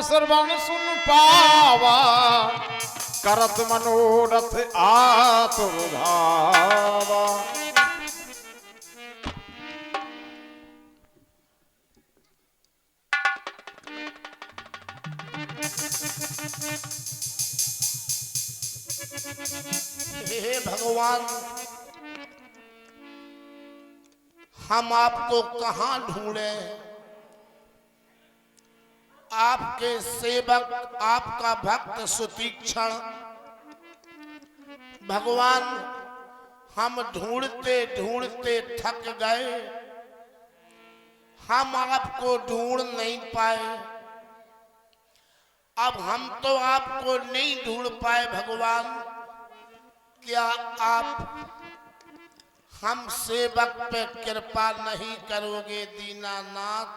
श्रवण सुन पावा करत मनोरथ आतुर धावा। हे भगवान, हम आपको कहां ढूंढे? आपके सेवक, आपका भक्त सुतीक्षण भगवान, हम ढूंढते ढूंढते थक गए। हम आपको ढूंढ नहीं पाए। अब हम तो आपको नहीं ढूंढ पाए भगवान, क्या आप हम सेवक पे कृपा नहीं करोगे दीनानाथ?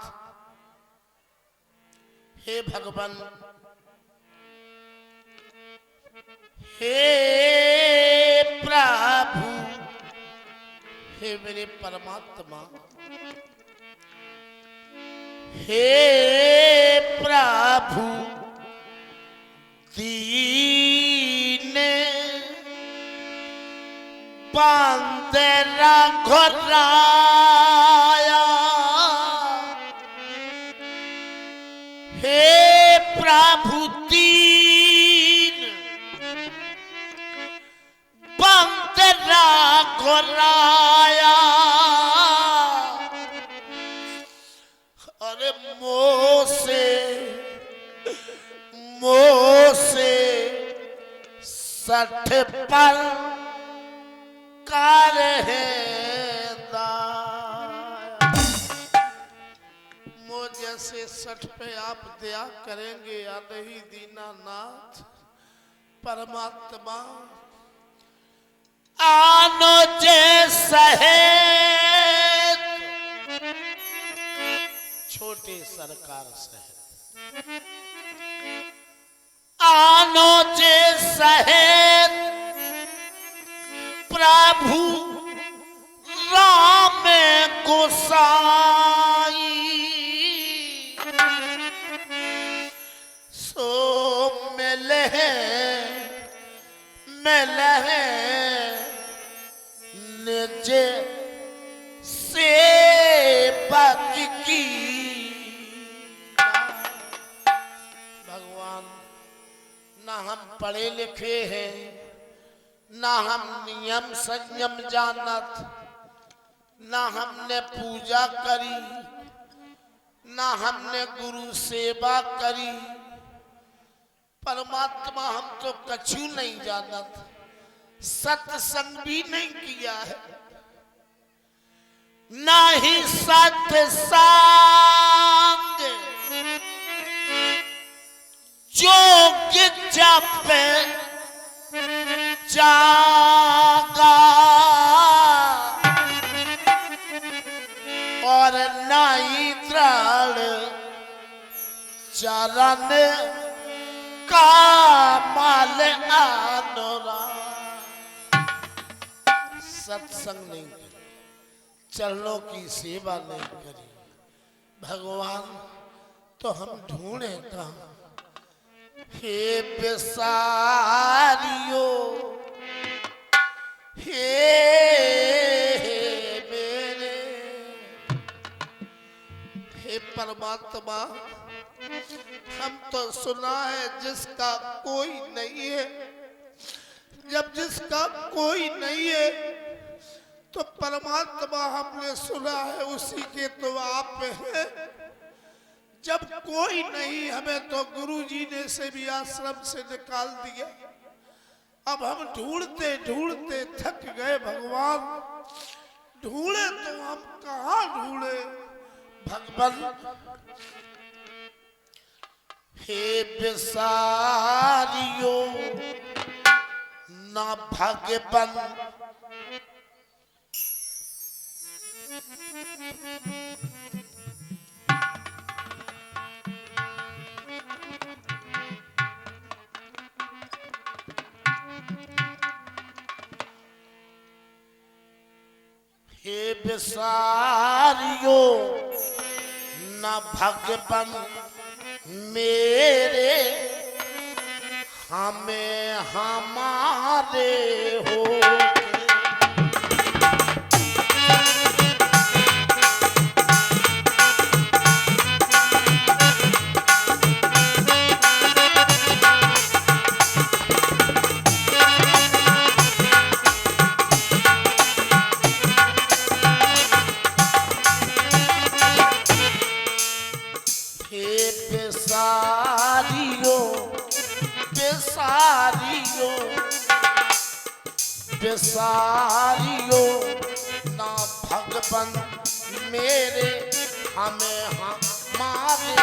हे भगवान, हे प्रभु, हे मेरे परमात्मा, हे प्रभु, दीन बंदरा घोराया, हे प्रभु दीन बंदरा घोराया। अरे मोसे सठ पर कर है दाया। मुझे से 60 पे आप दया करेंगे या नहीं दीनानाथ? परमात्मा आनो जे सहेत, छोटे सरकार सहेत, आनो जे सहेत प्रभु राम गोसाई, सो मिले निज सेवक की। भगवान, ना हम पढ़े लिखे हैं, ना हम नियम संयम जानत, ना हमने पूजा करी, ना हमने गुरु सेवा करी। परमात्मा, हम तो कछु नहीं जानत, सत्संग भी नहीं किया है, ना ही सत्संग जोग जप जागा, और नाई दृढ़ चरण का माल आनोरा। सत्संग नहीं करी, चरणों की सेवा नहीं करी भगवान, तो हम ढूंढे कहां? हे बेसारियो, हे मेरे, हे परमात्मा, हम तो सुना है जिसका कोई नहीं है। जब जिसका कोई नहीं है तो परमात्मा हमने सुना है उसी के तो आप हैं। जब कोई नहीं, हमें तो गुरु जी ने से भी आश्रम से निकाल दिया। अब हम ढूंढते ढूंढते थक गए भगवान। ढूंढे तो हम कहाँ ढूंढे भगवान? हे बेसारियो ना भगवान, हे बेसारियो ना भगवान, मेरे हमें हमारे हो बेसारियो ना भगवन मेरे हमें हमारे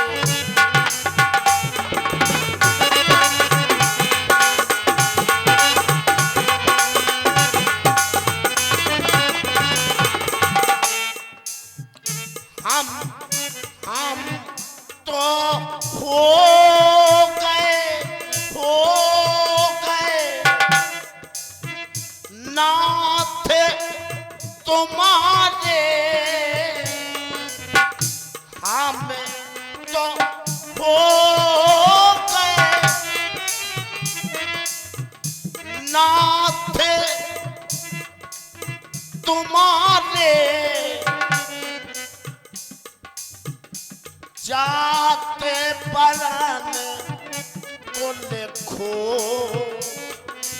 हम तो हो नाथ तुम्हारे हम तो हो गए नाथ तुम्हारे जाते परन को लिखो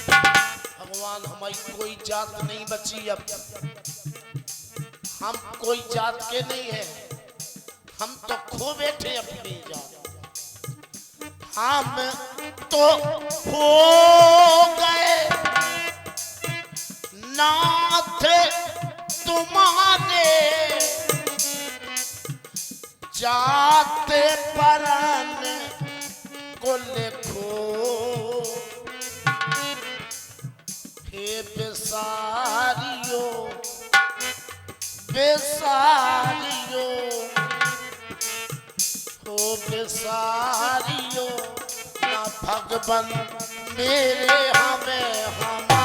भगवान हमारी कोई जात नहीं बची अब हम कोई जात के नहीं है हम तो खो बैठे अपनी जात हम तो हो गए नाथ तुम्हारे जाते परन को लिखो हे बेसारियो बेसारियो हो बेसारियो ना भगवन मेरे हमें हमारे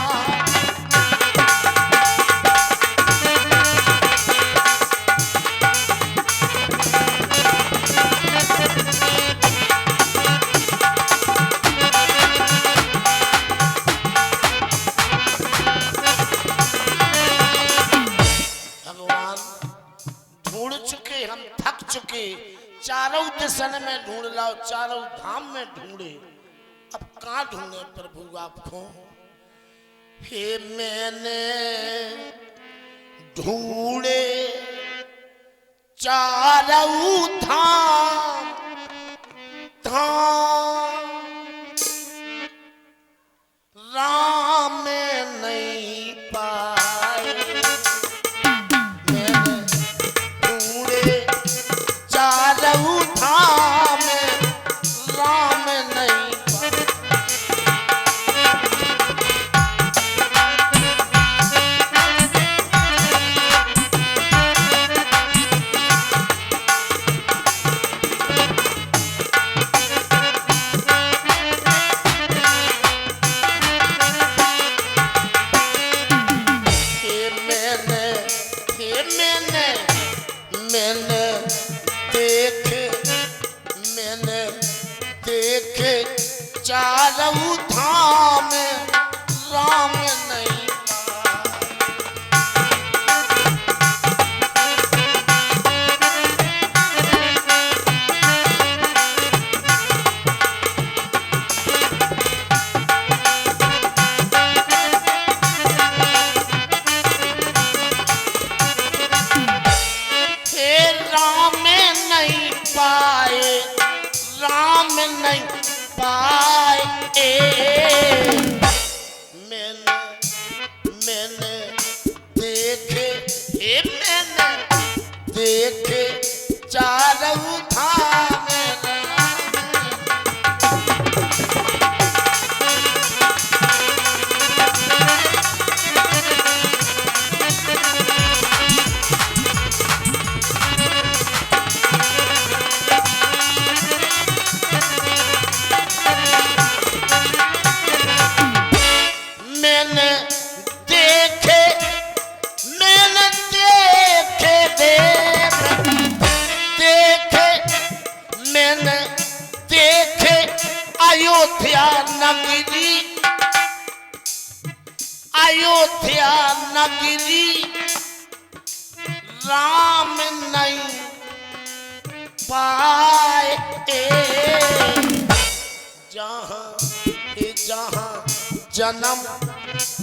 चारों दिशन में ढूंढ लाओ चारों धाम में ढूंढे अब कहाँ ढूंढे प्रभु आपको हे मैंने ढूंढे चारों धाम धाम राम नहीं पाए मैंने ढूंढे चारों धाम राम नहीं चारों धाम राम नहीं हे राम नहीं पाए राम नहीं पाए मैंने देखे हे मैंने देखे चारों धाम मैंने देखे देव अयोध्या नगरी, अयोध्या नगरी राम नहीं पाए, जहाँ जहाँ जन्म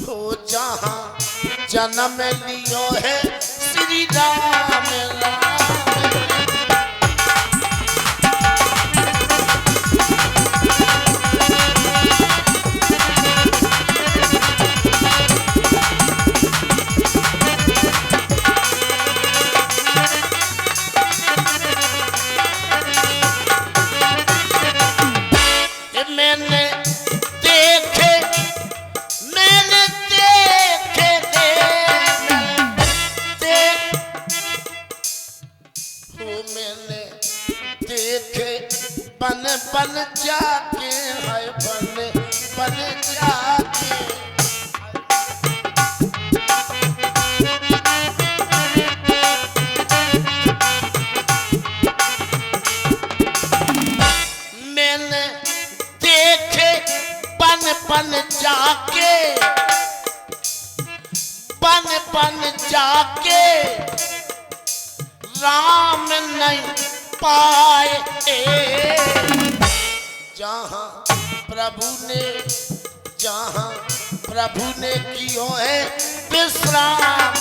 हो, जहाँ जन्म लियो है श्री राम राम। बन बन जाके है, बन बन जाके मैंने देखे बन बन जाके, बन बन जाके राम नहीं पाए, जहाँ प्रभु ने कियो है विश्राम।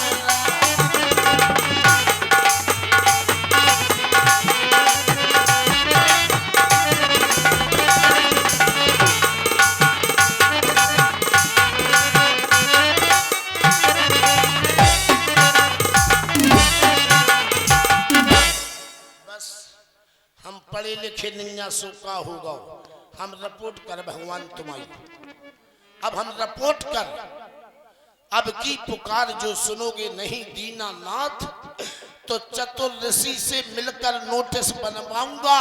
पढ़े लिखे निन्या सोका होगा, हम रिपोर्ट कर भगवान तुम्हारी। अब हम रिपोर्ट कर, अब की पुकार जो सुनोगे नहीं दीनानाथ, तो चतुर ऋषि से मिलकर नोटिस बनवाऊंगा।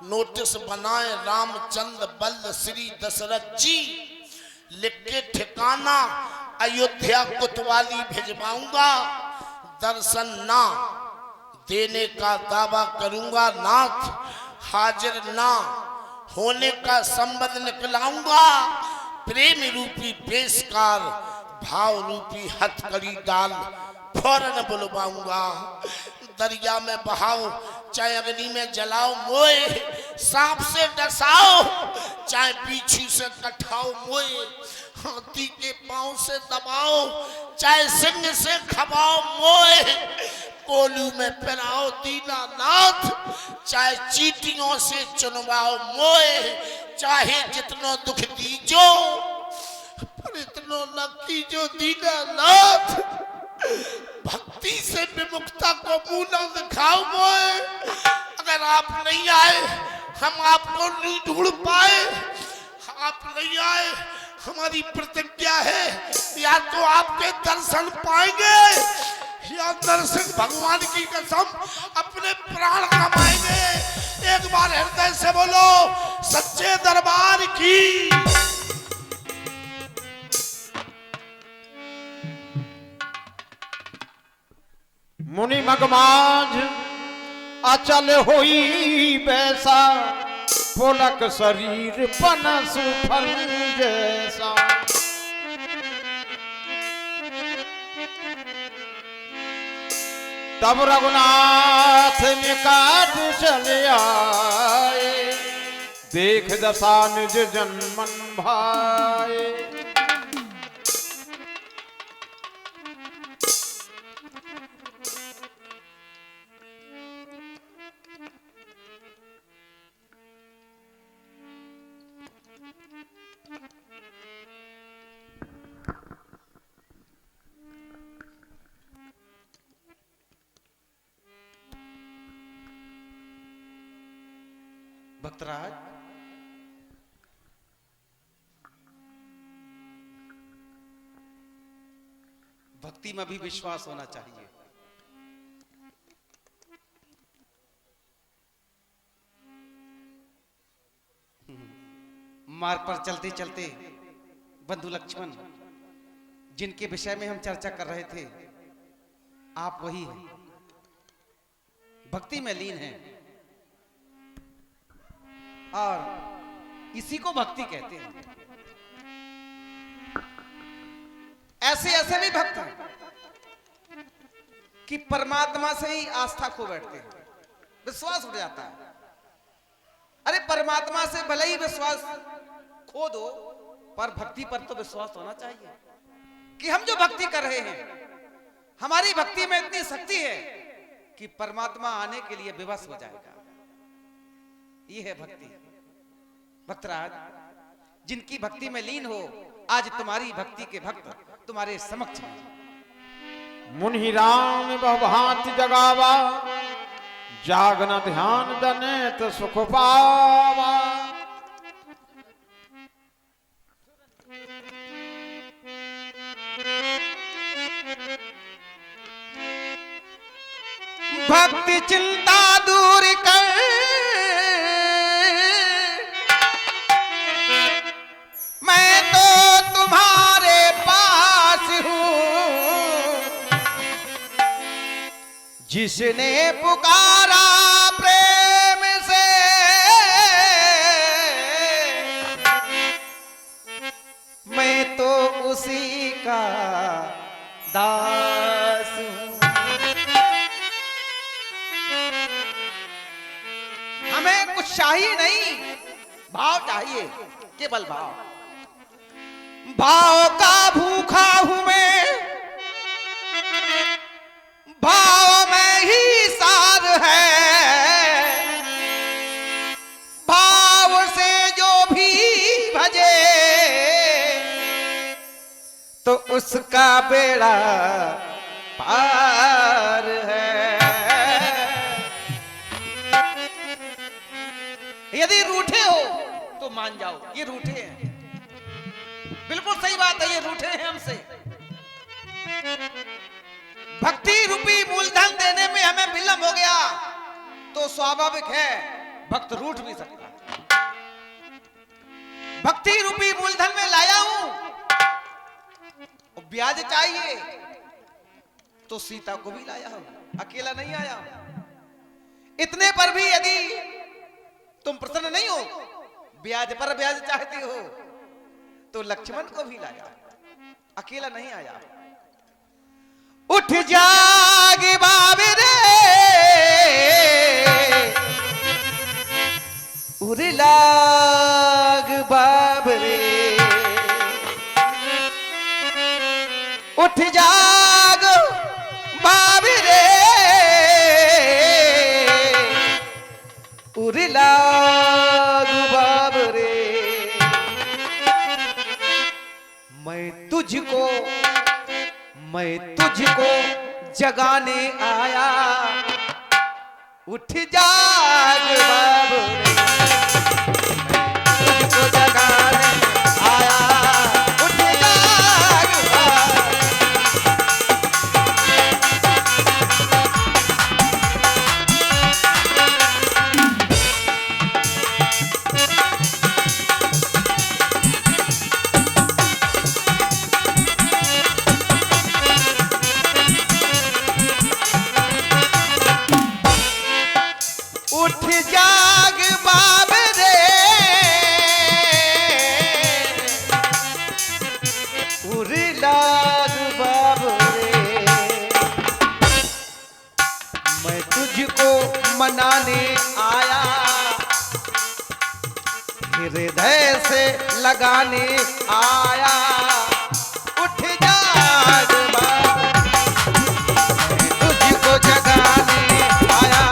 नोटिस बनाए रामचंद्र बल्ल श्री दशरथ जी, लिख के ठिकाना अयोध्या कोतवाली भिजवाऊंगा। दर्शन ना देने का दावा करूंगा नाथ, हाजिर ना होने का संबंध निकलाऊंगा। प्रेम रूपी पेशकार, भाव रूपी हथकड़ी डाल फौरन बुलवाऊंगा। दरिया में बहाओ चाहे अग्नि में जलाओ मोए, सांप से डसाओ चाहे पीछू से कटाओ मोए, हाथी के पांव से दबाओ चाहे सिंह से खबाओ मोए, कोलू में पहनाओ दीनानाथ चाहे चीटियों से चुनवाओ मोए, चाहे जितनो दुख दीजो पर इतनो न कीजो दीनानाथ, भक्ति से विमुखता को मुंह न दिखाओ मोए। अगर आप नहीं आए हम आपको नहीं ढूंढ पाए, आप नहीं आए हमारी प्रतिज्ञा है या तो आपके दर्शन पाएंगे या दर्शन भगवान की कसम अपने प्राण कमाएंगे। एक बार हृदय से बोलो सच्चे दरबार की। मुनि मगमाझ अचल होई बैसा, पुलक शरीर पनस फल जैसा। तब रघुनाथ निकाट चले आए, देख दशा निज जन्मन भाए। भक्तराज, भक्ति में भी विश्वास होना चाहिए। मार्ग पर चलते चलते बंधु लक्ष्मण जिनके विषय में हम चर्चा कर रहे थे, आप वही हैं, भक्ति में लीन हैं और इसी को भक्ति कहते हैं। ऐसे ऐसे भी भक्त हैं कि परमात्मा से ही आस्था खो बैठते हैं, विश्वास उठ जाता है। अरे परमात्मा से भले ही विश्वास खो दो, पर भक्ति पर तो विश्वास होना चाहिए कि हम जो भक्ति कर रहे हैं, हमारी भक्ति में इतनी शक्ति है कि परमात्मा आने के लिए विवश हो जाएगा। ये है भक्ति। भक्तराज, जिनकी भक्ति में लीन हो, आज तुम्हारी भक्ति के भक्त तुम्हारे समक्ष हैं। मुनि राम बहुभांति जगावा, जागन ध्यान जनेत सुख पावा। भक्ति चिंता दूर कर, मैं तो तुम्हारे पास हूं। जिसने पुकारा प्रेम से, मैं तो उसी का दास हूं। हमें कुछ चाहिए नहीं, भाव चाहिए, केवल भाव। भाव का भूखा हूं मैं, भाव में ही सार है। भाव से जो भी भजे, तो उसका बेड़ा पार है। यदि रूठे हो तो मान जाओ, ये रूठे हैं, बिल्कुल सही बात है, ये रूठे हैं हमसे। भक्ति रूपी मूलधन देने में हमें विलंब हो गया तो स्वाभाविक है भक्त रूठ भी सकता है। भक्ति रूपी मूलधन में लाया हूं, और ब्याज चाहिए तो सीता को भी लाया हूं, अकेला नहीं आया हूं। इतने पर भी यदि तुम प्रसन्न नहीं हो, ब्याज पर ब्याज चाहती हो, तो लक्ष्मण को भी लाया, अकेला नहीं आया। उठ जाग बाबरे, उड़ लाग बाबरे। उठ जाग बाबरे, उड़ लाग बाबरे। मैं तुझको जगाने आया। उठ जाग बाबरे, तुझको जगाने आया। उठ जाग बाबरे। उठ जाग बाबरे, उड़ लाग बाबरे। मैं तुझको मनाने आया, हृदय से लगाने आया। उठ जाग बाबरे, मैं तुझको जगाने आया।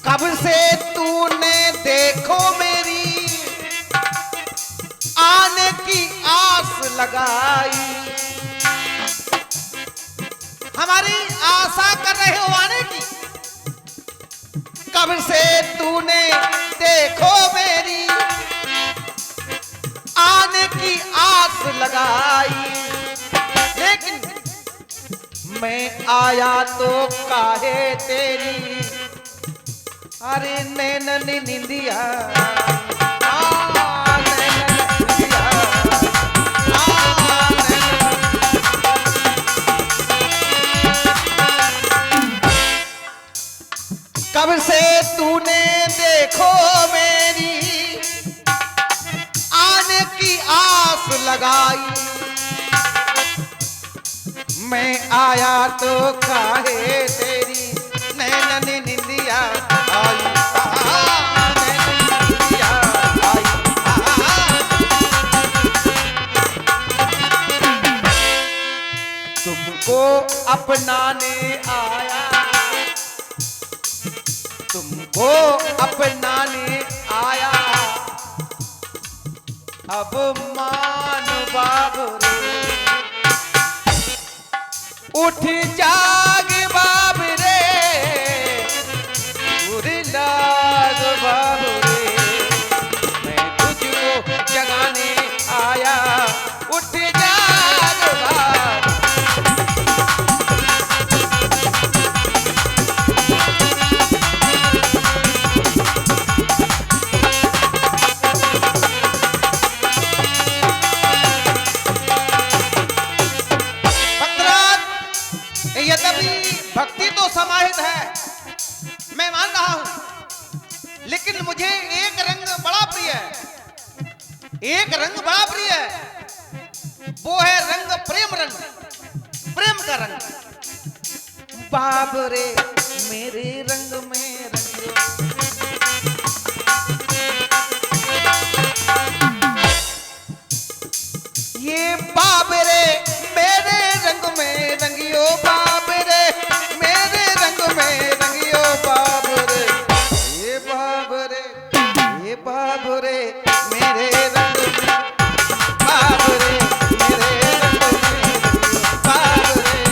कब से तूने देखो मेरी आने की आस लगाई। हमारी आशा कर रहे हो आने की। कब से तूने देखो मेरी आने की आस लगाई। मैं आया तो काहे तेरी अरे नैनन निंदिया कब से तूने देखो मेरी आने की आस लगाई मैं आया तो काहे तेरी नैनन निंदिया आई नैनन निंदिया आई तुमको अपनाने आया तुमको अपनाने आया अब मान बाबू उठ जाग बाब रे लाग बाब रे मैं तुझको जगाने आया उठ जाग बाब भक्ति तो समाहित है मैं मान रहा हूं लेकिन मुझे एक रंग बड़ा प्रिय है एक रंग बड़ा प्रिय है वो है रंग प्रेम का रंग बाब रे मेरे रंग में रंगियो ये बाब रे मेरे रंग में रंगियो बाब रे मेरे रंग में रंगियो बाब रे ये बाब रे ये बाब रे मेरे रंग में बाब रे मेरे रंग में बाब रे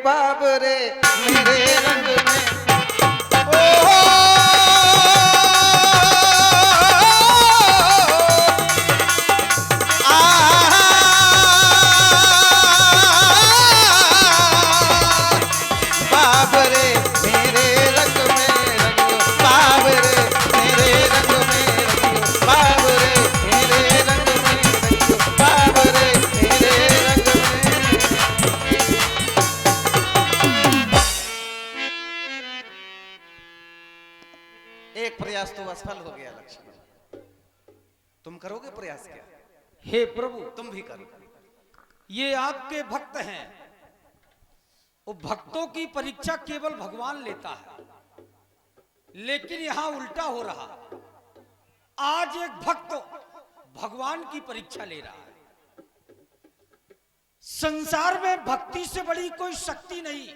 बाब रे मेरे रंग में ओ बाब रे मेरे रंग में रंगियो बाब रे मेरे रंग में रंगियो बाब रे मेरे रंग में रंगियो बाब रे मेरे रंग में एक प्रयास तो असफल हो गया लक्ष्मण तुम करोगे प्रयास क्या हे प्रभु तुम भी करो ये आपके भक्त हैं वो भक्तों की परीक्षा केवल भगवान लेता है लेकिन यहां उल्टा हो रहा आज एक भक्त भगवान की परीक्षा ले रहा है संसार में भक्ति से बड़ी कोई शक्ति नहीं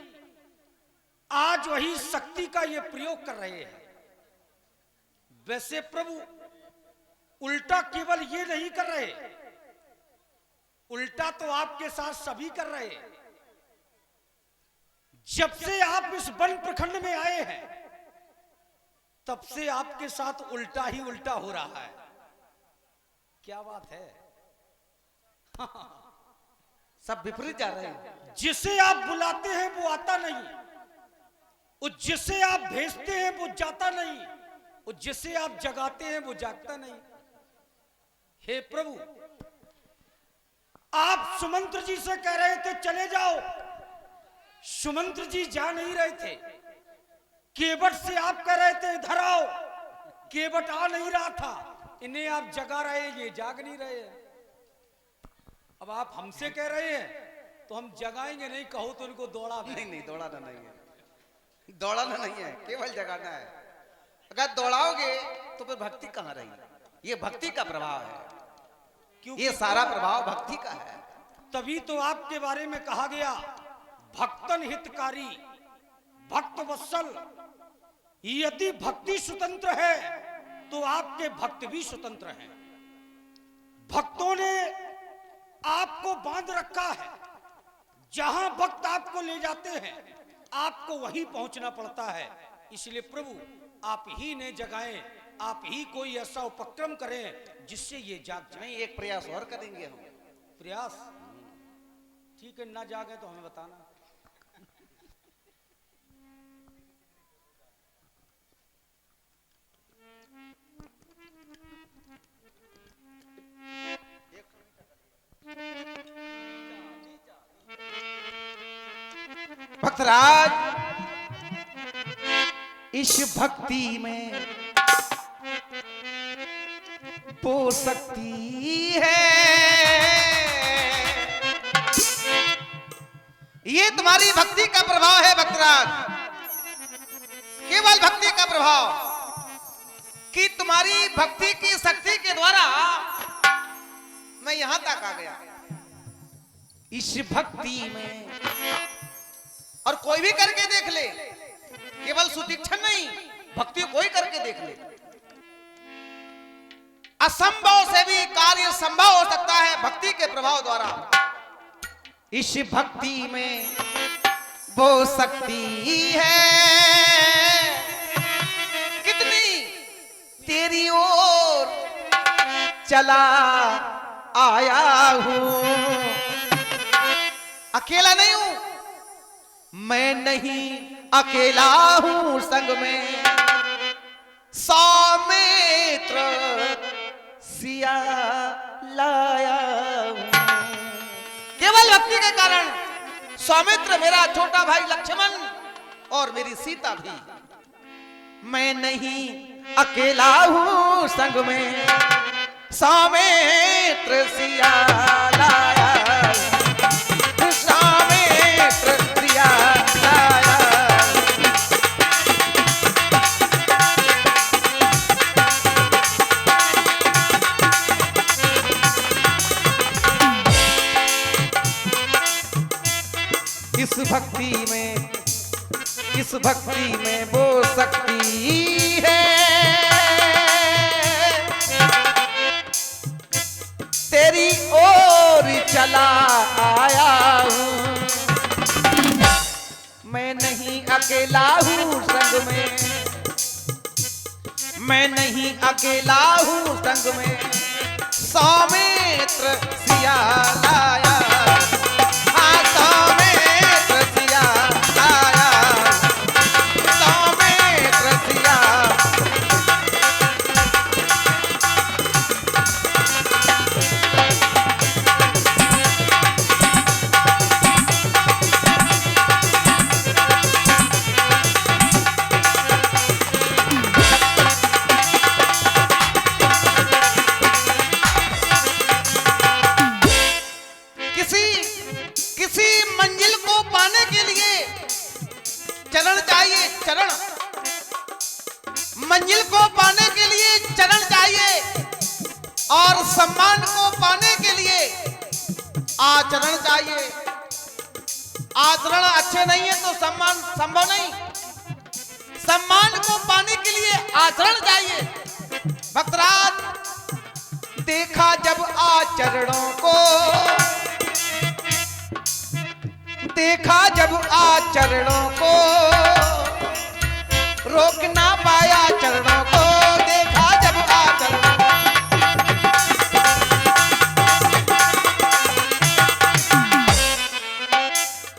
आज वही शक्ति का ये प्रयोग कर रहे हैं वैसे प्रभु उल्टा केवल ये नहीं कर रहे उल्टा तो आपके साथ सभी कर रहे हैं जब से आप इस वन प्रखंड में आए हैं तब से आपके साथ उल्टा ही उल्टा हो रहा है क्या बात है सब विपरीत जा रहे हैं जिसे आप बुलाते हैं वो आता नहीं और जिसे आप भेजते हैं वो जाता नहीं और जिसे आप जगाते हैं वो जागता नहीं हे प्रभु आप सुमंत्र जी से कह रहे थे चले जाओ सुमंत्र जी जा नहीं रहे थे केवट से आप कह रहे थे इधर आओ केवट आ नहीं रहा था इन्हें आप जगा रहे ये जाग नहीं रहे अब आप हमसे कह रहे हैं तो हम जगाएंगे नहीं कहो तो उनको दौड़ा नहीं दौड़ाना नहीं है दौड़ाना नहीं है केवल जगाना है अगर दौड़ाओगे तो फिर भक्ति कहां रही ये भक्ति का प्रभाव है क्योंकि ये सारा प्रभाव भक्ति का है तभी तो आपके बारे में कहा गया भक्तन हितकारी भक्त वत्सल यदि भक्ति स्वतंत्र है तो आपके भक्त भी स्वतंत्र हैं। भक्तों ने आपको बांध रखा है, जहां भक्त आपको ले जाते हैं आपको वहीं पहुंचना पड़ता है। इसलिए प्रभु आप ही ने जगाएं, आप ही कोई ऐसा उपक्रम करें जिससे ये जाग जाए। नहीं, एक प्रयास और करेंगे हम। प्रयास ठीक है, ना जागे तो हमें बताना। भक्तराज, इस भक्ति में वो शक्ति है, ये तुम्हारी भक्ति का प्रभाव है भक्तराज, केवल भक्ति का प्रभाव, कि तुम्हारी भक्ति की शक्ति के द्वारा मैं यहां तक आ गया। इस भक्ति में और कोई भी करके देख ले, केवल सुदीक्षण नहीं, भक्ति कोई करके देख ले, असंभव से भी कार्य संभव हो सकता है भक्ति के प्रभाव द्वारा। इस भक्ति में वो शक्ति है, कितनी तेरी ओर चला आया हूं, अकेला नहीं हूं, मैं नहीं अकेला हूं, संग में सौमित्र सिया लाया हूं। केवल भक्ति के कारण सौमित्र, मेरा छोटा भाई लक्ष्मण और मेरी सीता भी, मैं नहीं अकेला हूं, संग में सौमित्र सिया लाया, सौमित्र सिया लाया। इस भक्ति में वो शक्ति है, तेरी ओर चला आया हूं, मैं नहीं अकेला हूं, संग में मैं नहीं अकेला हूं, संग में सौमित्र सिया लाया, हाँ सौमित्र सिया लाया, सौमित्र सिया। किसी मंजिल को पाने के लिए चरण चाहिए, चरण, मंजिल को पाने के लिए चरण चाहिए, और सम्मान को पाने के लिए आचरण चाहिए। आचरण अच्छे नहीं है तो सम्मान संभव नहीं, सम्मान को पाने के लिए आचरण चाहिए। भक्तराज, देखा जब आचरणों को, देखा जब आचरणों को, रोक ना पाया चरणों को, देखा जब आचरणों को।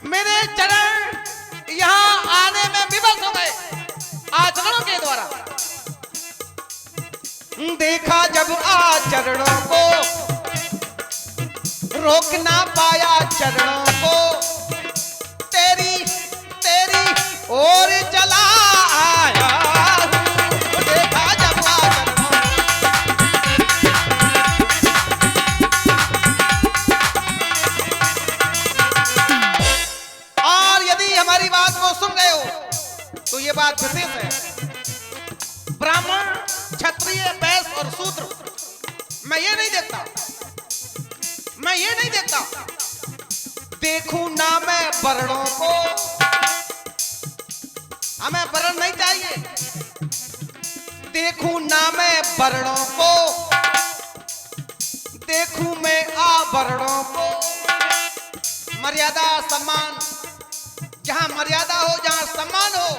मेरे चरण यहां आने में विवश हो गए आचरणों के द्वारा। देखा जब आचरणों को, रोक ना पाया चरणों को, तेरी ओर चला आया हूं, देखा जब आचरणों। और यदि हमारी बात को सुन गए हो तो ये बात विशेष है। ब्राह्मण, क्षत्रिय, वैश्य और शूद्र, मैं ये नहीं देखता, मैं ये नहीं देखता, देखूं ना मैं वर्णों को, हमें वर्ण नहीं चाहिए। देखूं ना मैं वर्णों को, देखूं मैं आभरणों को। मर्यादा सम्मान, जहां मर्यादा हो जहां सम्मान हो।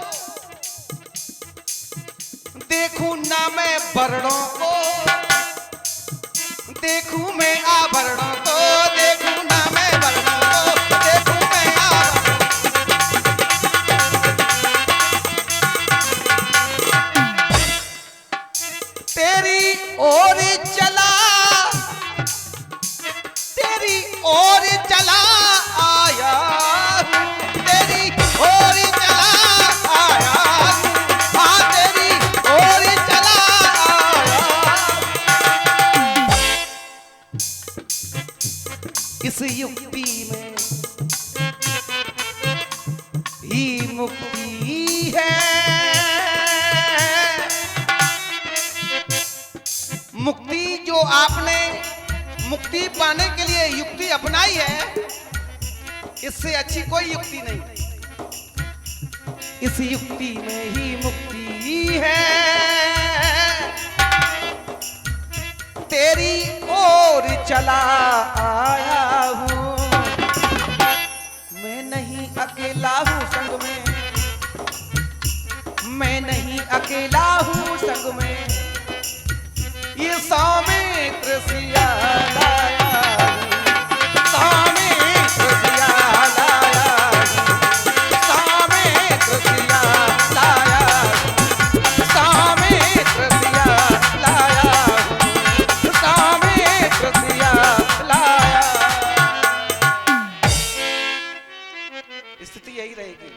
देखूं ना मैं वर्णों को, देखूं मैं आभरणों को। देखूं ना मैं वर्णों को, देखूं मैं आभरणों को। तेरी ओर चला, तेरी ओर चला आया हूं, तेरी ओर चला आया हूं, हाँ तेरी ओर चला आया। इस युक्ति में ही मुक्ति है। मुक्ति जो आपने मुक्ति पाने के लिए युक्ति अपनाई है, इससे अच्छी कोई युक्ति नहीं। इस युक्ति में ही मुक्ति है। तेरी ओर चला आया हूं, मैं नहीं अकेला हूं संग में, मैं नहीं अकेला हूं संग में। ये सौमित्र सिया लाया हूं, सौमित्र सिया लाया हूं, सौमित्र सिया लाया हूं, सौमित्र सिया लाया हूं, सौमित्र सिया लाया। स्थिति यही रहेगी।